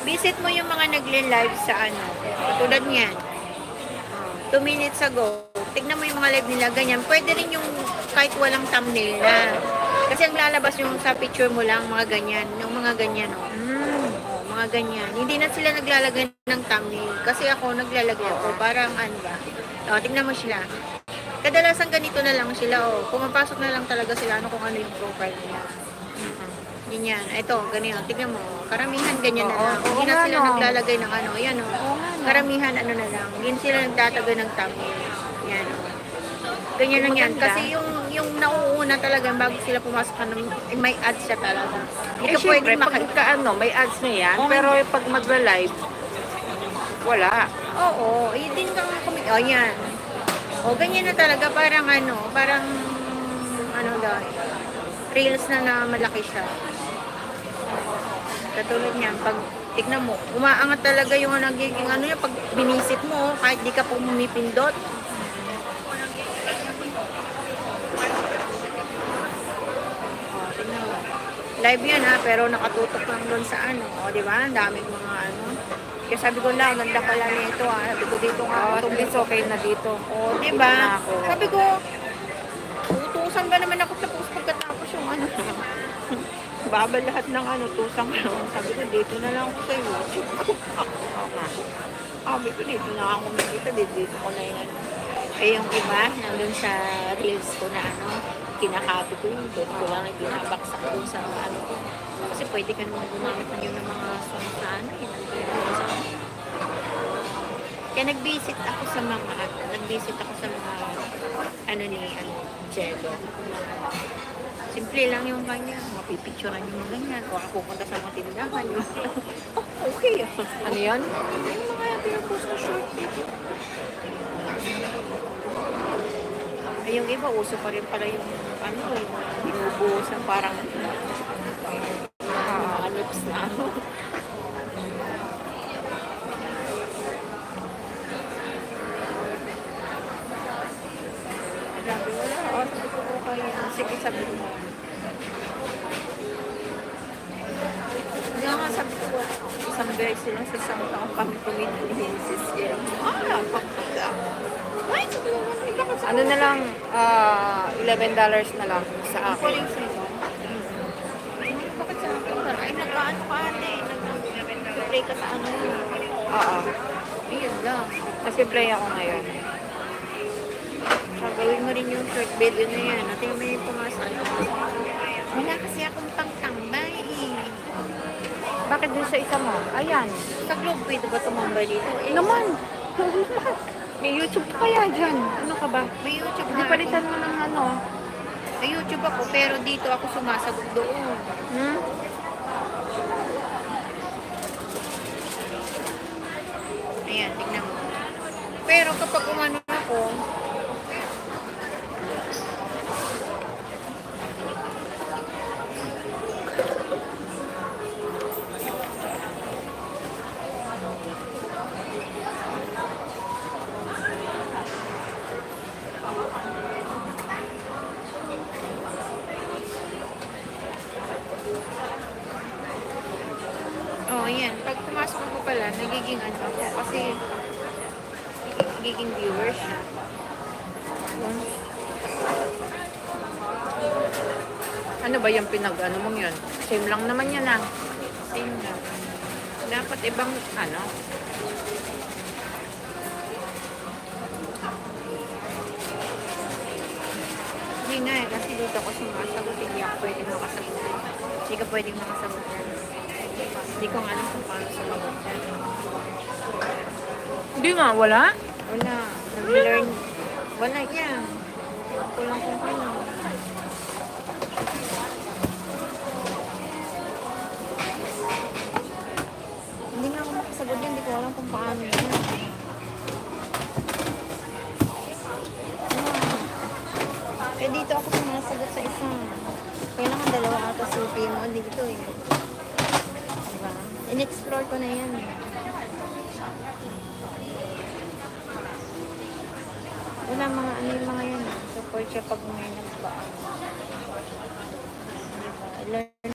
Visit mo yung mga nagle-live sa ano. Tulad niyan. 2 minutes ago. Tignan mo yung mga live nila, ganyan. Pwede rin yung kahit walang thumbnail na. Kasi ang lalabas yung sa picture mo lang, mga ganyan. Yung mga ganyan, oh. Mga ganyan. Hindi na sila naglalagay ng thumbnail. Kasi ako, naglalagay ako. Parang ano ba. Tignan mo sila. Kadalasan ganito na lang sila, oh. Pumapasok na lang talaga sila ano kung ano yung profile nila. Ganyan. Ito, ganyan. Tignan mo. Karamihan ganyan na lang. Hindi na sila naglalagay ng ano. Yan, oh. Karamihan ano na lang. Hindi sila nagtatagal ng thumbnail. Yan, oh. Ganyan lang yan. Kasi yung nauuna talaga bago sila pumasok may ads siya talaga. Hindi ka pwede pagka ano, may ads na yan. Pero pag magla-live, wala. Oo. Din kang kumik. Oh, yan. O, ganyan na talaga. Parang ano daw, reels na malaki siya. Katulad niyan, pag tignan mo, umaangat talaga yung nagiging ano yan, pag binisit mo, kahit di ka pumipindot. Tignan mo. Live yan ha, pero nakatutok lang doon sa ano. O, di ba? Ang daming mga ano. Kaya sabi ko lang, ganda pala nito ha. Sabi ko dito nga. At least okay na dito. O, di ba? Sabi ko, utusan ba naman ako tapos pagkatapos yung ano. Babal lahat ng ano, tusang ano. Sabi ko, dito na lang ako sa YouTube ko. Sabi ko, dito na ako kumikita. Dito ko na yung ano. Eh, yung iba, nandun sa reels ko na ano, kinakapi ko yung doon ko lang ibinabaksak doon sa ano ko. Kasi pwede ka naman gumamit na yun ng mga songs na ano, kaya nag-visit ako sa mga ano ni Jello. Simple lang yung kanya, mapipicturean yung mga ganyan, o ako pupunta sa mga tindahan yung okay. Ano yun? Yung mga pinapost na short video. Ay, yung iba, uso pa rin pala yung ano, yung binubuhos ng parang lips na ano. Grabe, wala. Sabi ko okay. Sige, sabi ko. Kaya nga sabi ko, isang beses lang sa isang taong kami tumitinis. Pagpagka. Ay, sabi ko, Ano na lang, $11 na lang sa akin. Kuling sa'yo. Bakit sa akin? Ay, nagkaano ka ate. Nag-play ka sa ano. Oo. Ayun lang. Kasi play ako ngayon. Gawin mo rin yung short video na yan. At yung may pumasok. Wala kasi akong pangtambay eh. Bakit dun sa isa mo? Ayan. Sa Globe, pwede ba tumambay dito? Eh, Naman. May YouTube pa kaya dyan. Ano ka ba? may YouTube Di na palitan ako. mo ng ano. May YouTube ako, pero dito ako sumasagot doon. Hmm? Ayan, tignan mo. Pero kapag umano ako, ayan. Pag pumasok ako pala, nagiging ano ako. Kasi, nagiging viewers siya. Ano ba yung pinag-ano mong yun? Same lang naman yan ah. Same lang. Dapat ibang ano. Hindi nga eh, kasi dito ako sumasagot. Hindi ako pwedeng makasagot. Hindi ka pwedeng makasagot yan. Hindi ko nga alam kung paano sumagot yan. Hindi nga, wala. Wala. Nag-learn. Wala yan. Kulang kung ano. Hindi nga ako makasagot yan. Hindi ko alam kung paano yan. Eh dito ako sumasagot sa isa. Kailangan dalawa ata supi mo dito eh. Diba? In-explore ko na yan. Wala mga ano yung mga yan. Support siya pag may nagbaan.